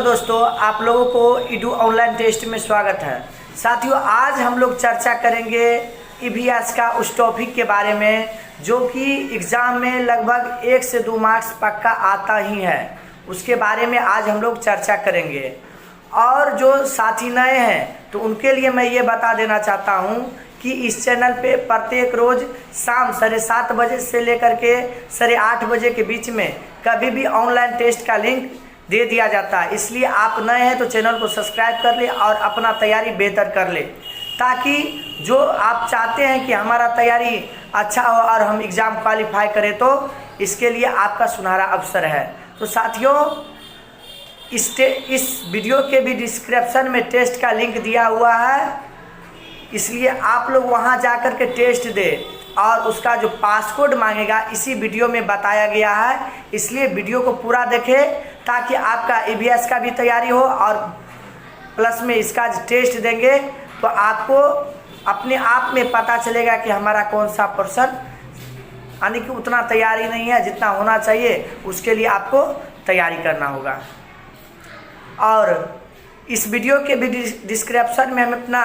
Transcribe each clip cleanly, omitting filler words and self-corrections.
दोस्तों, आप लोगों को ईडू ऑनलाइन टेस्ट में स्वागत है। साथियों, आज हम लोग चर्चा करेंगे ईवीएस का उस टॉपिक के बारे में जो कि एग्ज़ाम में लगभग 1 से 2 मार्क्स पक्का आता ही है। उसके बारे में आज हम लोग चर्चा करेंगे। और जो साथी नए हैं तो उनके लिए मैं ये बता देना चाहता हूँ कि इस चैनल पे प्रत्येक रोज़ शाम 7:30 बजे से लेकर के 8:30 बजे के बीच में कभी भी ऑनलाइन टेस्ट का लिंक दे दिया जाता है। इसलिए आप नए हैं तो चैनल को सब्सक्राइब कर ले और अपना तैयारी बेहतर कर ले, ताकि जो आप चाहते हैं कि हमारा तैयारी अच्छा हो और हम एग्ज़ाम क्वालिफाई करें, तो इसके लिए आपका सुनहरा अवसर है। तो साथियों, इस वीडियो के भी डिस्क्रिप्शन में टेस्ट का लिंक दिया हुआ है, इसलिए आप लोग वहां जाकर के टेस्ट दें और उसका जो पासकोड मांगेगा इसी वीडियो में बताया गया है। इसलिए वीडियो को पूरा देखें ताकि आपका ईवीएस का भी तैयारी हो और प्लस में इसका टेस्ट देंगे तो आपको अपने आप में पता चलेगा कि हमारा कौन सा पर्सन यानी कि उतना तैयारी नहीं है जितना होना चाहिए। उसके लिए आपको तैयारी करना होगा। और इस वीडियो के भी डिस्क्रिप्शन में हम अपना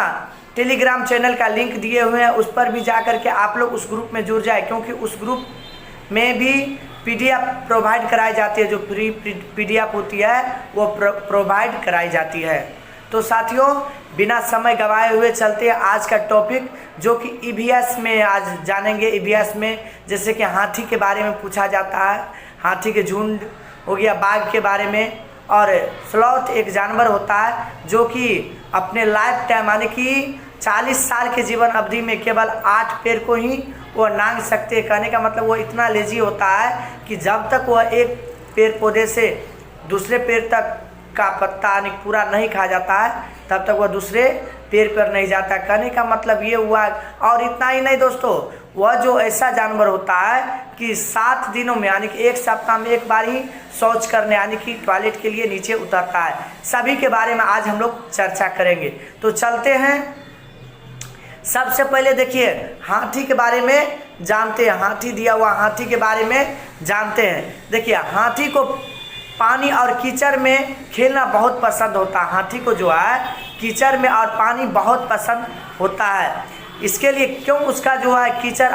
टेलीग्राम चैनल का लिंक दिए हुए हैं, उस पर भी जा कर के आप लोग उस ग्रुप में जुड़ जाए, क्योंकि उस ग्रुप में भी पीडीएफ प्रोवाइड कराई जाती है। जो फ्री पीडीएफ होती है वो प्रोवाइड कराई जाती है। तो साथियों, बिना समय गवाए हुए चलते हैं आज का टॉपिक, जो कि ईवीएस में आज जानेंगे। ईवीएस में जैसे कि हाथी के बारे में पूछा जाता है, हाथी के झुंड हो गया, बाघ के बारे में। और स्लॉथ एक जानवर होता है जो कि अपने लाइफ टाइम यानी कि 40 साल के जीवन अवधि में केवल 8 पैर को ही वो नांग सकते हैं। कहने का मतलब वो इतना लेजी होता है कि जब तक वह एक पेड़ पौधे से दूसरे पेड़ तक का पत्ता यानी पूरा नहीं खा जाता है, तब तक वह दूसरे पेड़ पर नहीं जाता। कहने का मतलब ये हुआ। और इतना ही नहीं दोस्तों, वह जो ऐसा जानवर होता है कि 7 दिनों में यानी कि 1 सप्ताह में एक बार ही शौच करने यानी कि टॉयलेट के लिए नीचे उतरता है। सभी के बारे में आज हम लोग चर्चा करेंगे। तो चलते हैं। सबसे पहले देखिए, हाथी के बारे में जानते हैं। हाथी दिया हुआ, हाथी के बारे में जानते हैं। देखिए, हाथी को पानी और कीचड़ में खेलना बहुत पसंद होता है। हाथी को जो है कीचड़ में और पानी बहुत पसंद होता है। इसके लिए क्यों उसका जो है कीचड़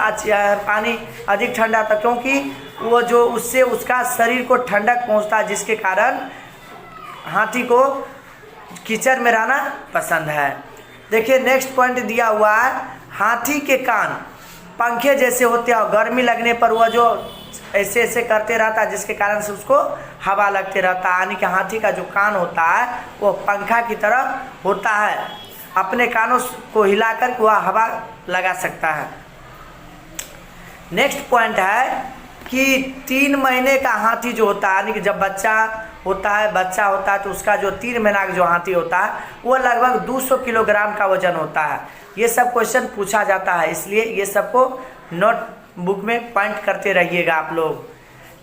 पानी अधिक ठंडा था, क्योंकि वो जो उससे उसका शरीर को ठंडक पहुंचता है, जिसके कारण हाथी को कीचड़ में रहना पसंद है। देखिए, नेक्स्ट पॉइंट दिया हुआ है, हाथी के कान पंखे जैसे होते हैं और गर्मी लगने पर वह जो ऐसे ऐसे करते रहता है, जिसके कारण से उसको हवा लगते रहता है। यानी कि हाथी का जो कान होता है वो पंखा की तरह होता है, अपने कानों को हिलाकर वह हवा लगा सकता है। नेक्स्ट पॉइंट है कि 3 महीने का हाथी जो होता है, यानी कि जब बच्चा होता है तो उसका जो 3 महीना का जो हाथी होता है वो लगभग 200 किलोग्राम का वजन होता है। ये सब क्वेश्चन पूछा जाता है, इसलिए ये सबको नोटबुक में पॉइंट करते रहिएगा आप लोग।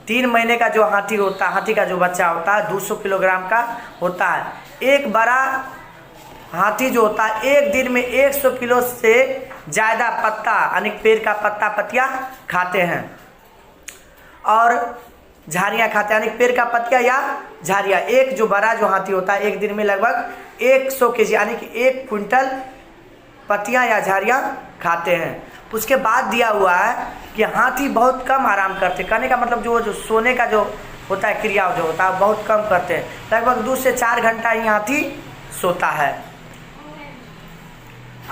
3 महीने का जो हाथी होता है, हाथी का जो बच्चा होता है 200 किलोग्राम का होता है। एक बड़ा हाथी जो होता है एक दिन में 100 किलो से ज़्यादा पत्ता यानी पेड़ का पत्ता पत्तियाँ खाते हैं और झाड़ियाँ खाते हैं, यानी पेड़ का पत्तियाँ या झाड़ियाँ। एक जो बड़ा जो हाथी होता है एक दिन में लगभग 100 केजी यानी कि 1 क्विंटल पत्तियाँ या झाड़ियाँ खाते हैं। उसके बाद दिया हुआ है कि हाथी बहुत कम आराम करते। कहने का मतलब जो सोने का जो होता है क्रिया जो होता है बहुत कम करते हैं, लगभग 2 से 4 घंटा ही हाथी सोता है।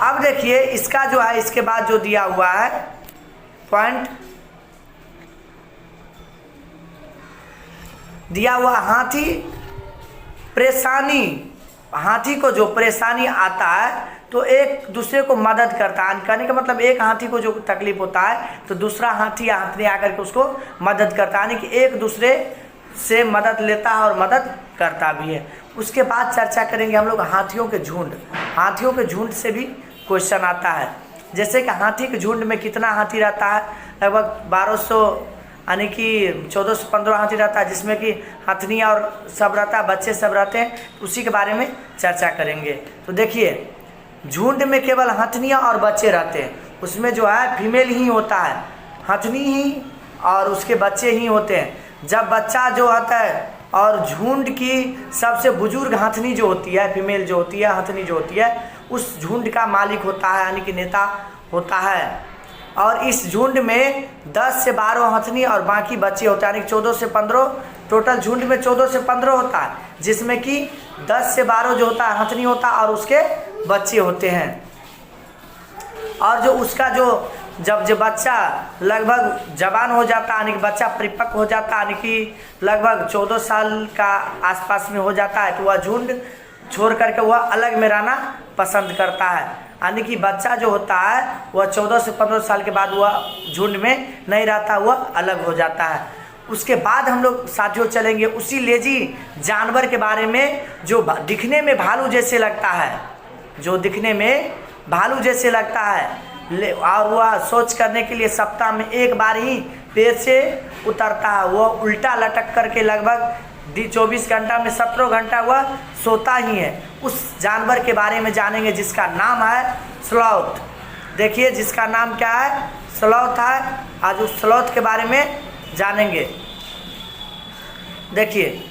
अब देखिए, इसका जो है इसके बाद जो दिया हुआ है पॉइंट दिया हुआ, हाथी को जो परेशानी आता है तो एक दूसरे को मदद करता है। कहने का मतलब एक हाथी को जो तकलीफ होता है तो दूसरा हाथी या हथनी आकर के उसको मदद करता है, यानी कि एक दूसरे से मदद लेता है और मदद करता भी है। उसके बाद चर्चा करेंगे हम लोग हाथियों के झुंड। हाथियों के झुंड से भी क्वेश्चन आता है, जैसे कि हाथी के झुंड में कितना हाथी रहता है, लगभग 1200 यानी कि 14 से 15 हाथी रहता है, जिसमें कि हथनी और सब रहता है, बच्चे सब रहते हैं। उसी के बारे में चर्चा करेंगे। तो देखिए, झुंड में केवल हथनियाँ और बच्चे रहते हैं, उसमें जो है फीमेल ही होता है, हथनी ही और उसके बच्चे ही होते हैं। जब बच्चा जो होता है और झुंड की सबसे बुजुर्ग हथनी जो होती है, फीमेल जो होती है, हथनी जो होती है, उस झुंड का मालिक होता है, यानी कि नेता होता है। और इस झुंड में 10 से 12 हथनी और बाकी बच्चे होते हैं, यानी 14 से 15, टोटल झुंड में 14 से 15 होता है, जिसमें कि 10 से 12 जो होता है हथनी होता है और उसके बच्चे होते हैं। और जो उसका जब बच्चा लगभग जवान हो जाता है, यानी कि बच्चा परिपक्व हो जाता है, यानी कि लगभग 14 साल का आसपास में हो जाता है, तो वह झुंड छोड़ करके वह अलग में रहना पसंद करता है। यानी कि बच्चा जो होता है वह 14 से 15 साल के बाद वह झुंड में नहीं रहता, वह अलग हो जाता है। उसके बाद हम लोग साथियों चलेंगे उसी लेजी जानवर के बारे में जो दिखने में भालू जैसे लगता है, जो दिखने में भालू जैसे लगता है, और वह सोच करने के लिए सप्ताह में एक बार ही पेड़ से उतरता है। वह उल्टा लटक करके लगभग 24 घंटा में 17 घंटा वह सोता ही है। उस जानवर के बारे में जानेंगे जिसका नाम है स्लॉथ। देखिए जिसका नाम क्या है, स्लॉथ है। आज उस स्लॉथ के बारे में जानेंगे। देखिए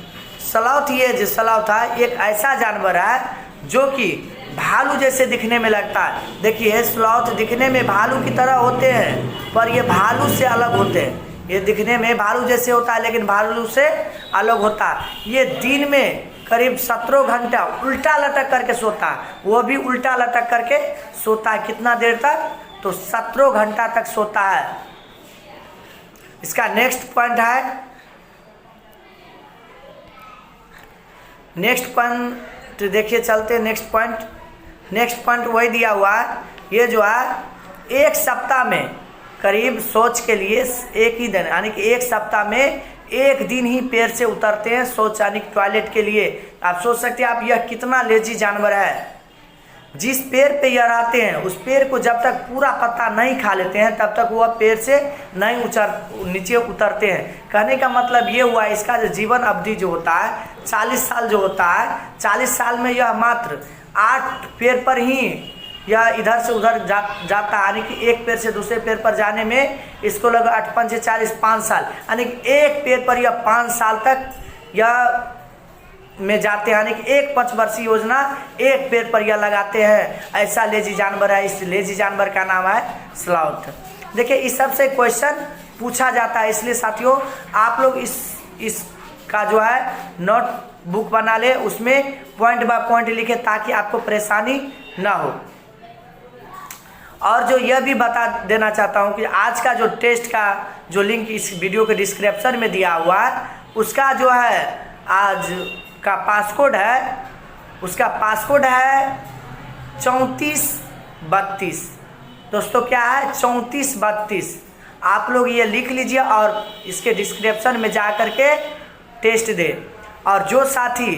स्लॉथ, ये जो स्लॉथ है एक ऐसा जानवर है जो कि भालू जैसे दिखने में लगता है। देखिए स्लॉथ दिखने में भालू की तरह होते हैं, पर ये भालू से अलग होते हैं। ये दिखने में भालू जैसे होता है लेकिन भालू से अलग होता है। ये दिन में करीब 17 घंटा उल्टा लटक करके सोता है, वो भी उल्टा लटक करके सोता है। कितना देर तक? तो 17 घंटा तक सोता है। इसका नेक्स्ट पॉइंट है, नेक्स्ट पॉइंट देखिए, चलते नेक्स्ट पॉइंट वही दिया हुआ है। ये जो है एक सप्ताह में करीब सोच के लिए एक ही दिन, यानी कि एक सप्ताह में एक दिन ही पेड़ से उतरते हैं शौच यानी टॉयलेट के लिए। आप सोच सकते हैं आप यह कितना लेजी जानवर है। जिस पेड़ पे यह रहते हैं उस पेड़ को जब तक पूरा पत्ता नहीं खा लेते हैं तब तक वह पेड़ से नहीं नीचे उतरते हैं। कहने का मतलब ये हुआ इसका जो जीवन अवधि जो होता है 40 साल जो होता है, 40 साल में यह मात्र 8 पेड़ पर ही यह इधर से उधर जाता है। यानी कि एक पेड़ से दूसरे पेड़ पर जाने में इसको लगा 8 5 40 5 साल, यानी कि एक पेड़ पर यह 5 साल तक यह में जाते हैं। यानी कि एक 5 वर्षीय योजना एक पेड़ पर यह लगाते हैं। ऐसा लेजी जानवर है। इस लेजी जानवर का नाम है स्लॉथ। देखिए इस सब से क्वेश्चन पूछा जाता है, इसलिए साथियों आप लोग इसका जो है नोट बुक बना ले, उसमें पॉइंट बाय पॉइंट लिखे ताकि आपको परेशानी ना हो। और जो यह भी बता देना चाहता हूं कि आज का जो टेस्ट का जो लिंक इस वीडियो के डिस्क्रिप्शन में दिया हुआ है, उसका जो है आज का पासकोड है, उसका पासकोड है 3432। दोस्तों क्या है 3432। आप लोग ये लिख लीजिए और इसके डिस्क्रिप्शन में जा कर के टेस्ट दें। और जो साथी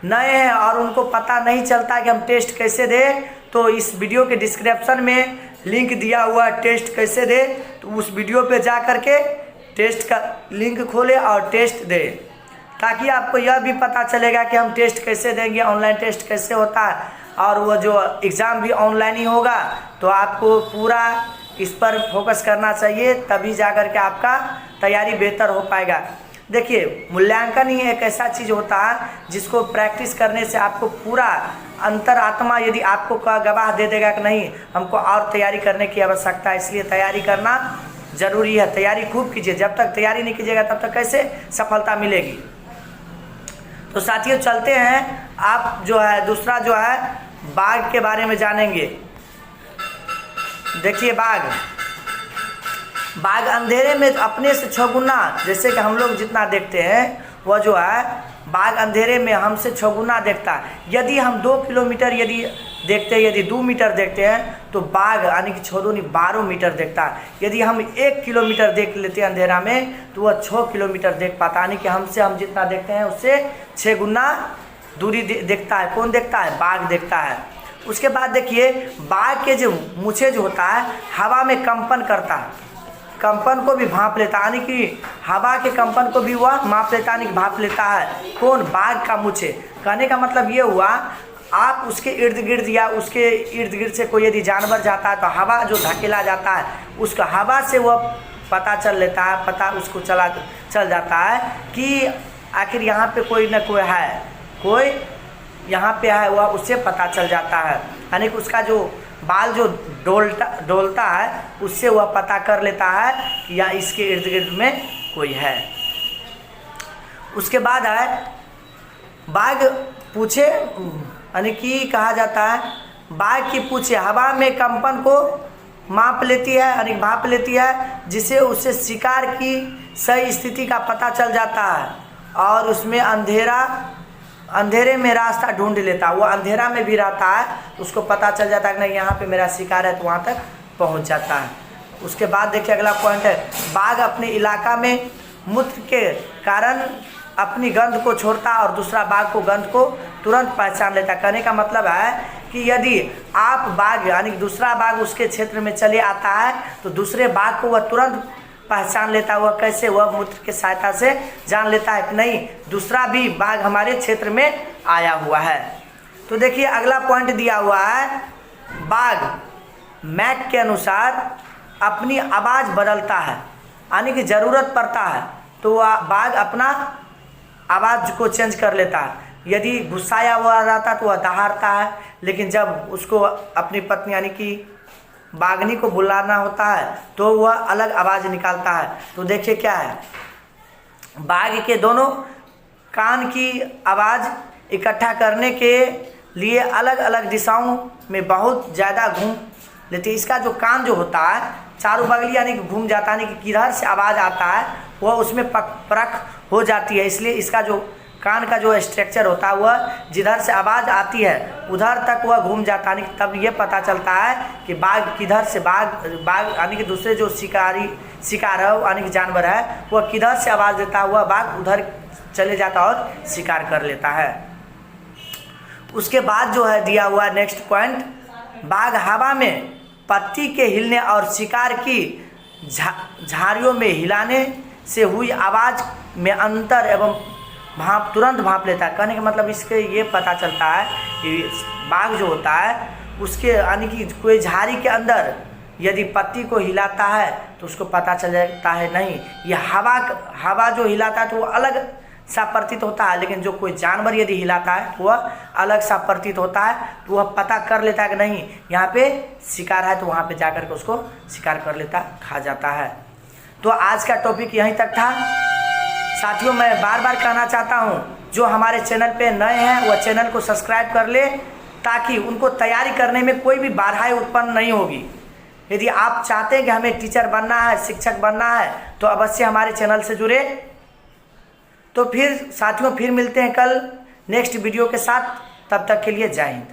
नए हैं और उनको पता नहीं चलता कि हम टेस्ट कैसे दें, तो इस वीडियो के डिस्क्रिप्शन में लिंक दिया हुआ है टेस्ट कैसे दे, तो उस वीडियो पे जा कर के टेस्ट का लिंक खोले और टेस्ट दे, ताकि आपको यह भी पता चलेगा कि हम टेस्ट कैसे देंगे, ऑनलाइन टेस्ट कैसे होता है। और वो जो एग्ज़ाम भी ऑनलाइन ही होगा, तो आपको पूरा इस पर फोकस करना चाहिए, तभी जा कर के आपका तैयारी बेहतर हो पाएगा। देखिए मूल्यांकन ही एक ऐसा चीज़ होता है जिसको प्रैक्टिस करने से आपको पूरा अंतरात्मा यदि आपको गवाह दे देगा कि नहीं हमको और तैयारी करने की आवश्यकता है, इसलिए तैयारी करना ज़रूरी है। तैयारी खूब कीजिए, जब तक तैयारी नहीं कीजिएगा तब तक कैसे सफलता मिलेगी। तो साथियों चलते हैं, आप जो है दूसरा जो है बाघ के बारे में जानेंगे। देखिए बाघ अंधेरे में अपने से 6 गुना, जैसे कि हम लोग जितना देखते हैं वह जो है बाघ अंधेरे में हमसे 6 गुना देखता है। यदि हम 2 किलोमीटर यदि देखते हैं, यदि 2 मीटर देखते हैं तो बाघ यानी कि 6 दूनी 12 मीटर देखता है। यदि हम 1 किलोमीटर देख लेते हैं अंधेरा में तो वह 6 किलोमीटर देख पाता है, यानी कि हमसे हम जितना देखते हैं उससे 6 गुना दूरी देखता है। कौन देखता है? बाघ देखता है। उसके बाद देखिए बाघ के जो मूछें जो होता है हवा में कंपन करता है, कंपन को भी भांप लेता है, यानी कि हवा के कंपन को भी वह माप लेता है, यानी कि भांप लेता है। कौन? बाघ का मूछे। कहने का मतलब ये हुआ आप उसके इर्द गिर्द या उसके इर्द गिर्द से कोई यदि जानवर जाता है तो हवा जो धकेला जाता है उसका हवा से वह पता चल लेता है, पता उसको चल जाता है कि आखिर यहाँ पे कोई न कोई है, कोई यहाँ पे है, वह उससे पता चल जाता है। यानी कि उसका जो बाल जो डोलता है उससे वह पता कर लेता है कि या इसके इर्द गिर्द में कोई है। उसके बाद है बाघ पूछे, यानी कि कहा जाता है बाघ की पूछे हवा में कंपन को माप लेती है, यानी भाप लेती है, जिससे उससे शिकार की सही स्थिति का पता चल जाता है और उसमें अंधेरे में रास्ता ढूंढ लेता है। वो अंधेरा में भी रहता है, उसको पता चल जाता है कि नहीं यहाँ पे मेरा शिकार है, तो वहाँ तक पहुँच जाता है। उसके बाद देखिए अगला पॉइंट है बाघ अपने इलाका में मूत्र के कारण अपनी गंध को छोड़ता है और दूसरा बाघ को गंध को तुरंत पहचान लेता है। कहने का मतलब है कि यदि आप बाघ यानी दूसरा बाघ उसके क्षेत्र में चले आता है तो दूसरे बाघ को वह तुरंत पहचान लेता है। वह कैसे? वह मूत्र की सहायता से जान लेता है कि नहीं दूसरा भी बाघ हमारे क्षेत्र में आया हुआ है। तो देखिए अगला पॉइंट दिया हुआ है बाघ मैक के अनुसार अपनी आवाज़ बदलता है, यानी कि ज़रूरत पड़ता है तो वह बाघ अपना आवाज़ को चेंज कर लेता है। यदि गुस्साया हुआ रहता तो वह दहाड़ता है, लेकिन जब उसको अपनी पत्नी यानी कि बाघनी को बुलाना होता है तो वह अलग आवाज़ निकालता है। तो देखिए क्या है, बाघ के दोनों कान की आवाज़ इकट्ठा करने के लिए अलग अलग दिशाओं में बहुत ज़्यादा घूम लेती है। इसका जो कान जो होता है चारों बगली यानी कि घूम जाता है, यानी कि किधर से आवाज़ आता है वह उसमें परख हो जाती है। इसलिए इसका जो कान का जो स्ट्रक्चर होता है वह जिधर से आवाज़ आती है उधर तक वह घूम जाता है, तब ये पता चलता है कि बाघ किधर से बाघ यानी कि दूसरे जो शिकार है यानी कि जानवर है वह किधर से आवाज़ देता है, वह बाघ उधर चले जाता और शिकार कर लेता है। उसके बाद जो है दिया हुआ नेक्स्ट पॉइंट बाघ हवा में पत्ती के हिलने और शिकार की झाड़ियों में हिलाने से हुई आवाज़ में अंतर एवं तुरंत भाप लेता है। कहने का मतलब इसके ये पता चलता है कि बाघ जो होता है उसके यानी कि कोई झाड़ी के अंदर यदि पत्ती को हिलाता है तो उसको पता चल जाता है नहीं ये हवा जो हिलाता है तो वो अलग सा प्रतीत होता है, लेकिन जो कोई जानवर यदि हिलाता है तो वह अलग सा प्रतीत होता है, तो वह पता कर लेता है कि नहीं यहाँ पे शिकार है, तो वहाँ पे जाकर के उसको शिकार कर लेता, खा जाता है। तो आज का टॉपिक यहीं तक था साथियों। मैं बार बार कहना चाहता हूँ जो हमारे चैनल पे नए हैं वह चैनल को सब्सक्राइब कर ले ताकि उनको तैयारी करने में कोई भी बाधाएं उत्पन्न नहीं होगी। यदि आप चाहते हैं कि हमें टीचर बनना है, शिक्षक बनना है, तो अवश्य हमारे चैनल से जुड़े। तो फिर साथियों फिर मिलते हैं कल नेक्स्ट वीडियो के साथ, तब तक के लिए जय हिंद।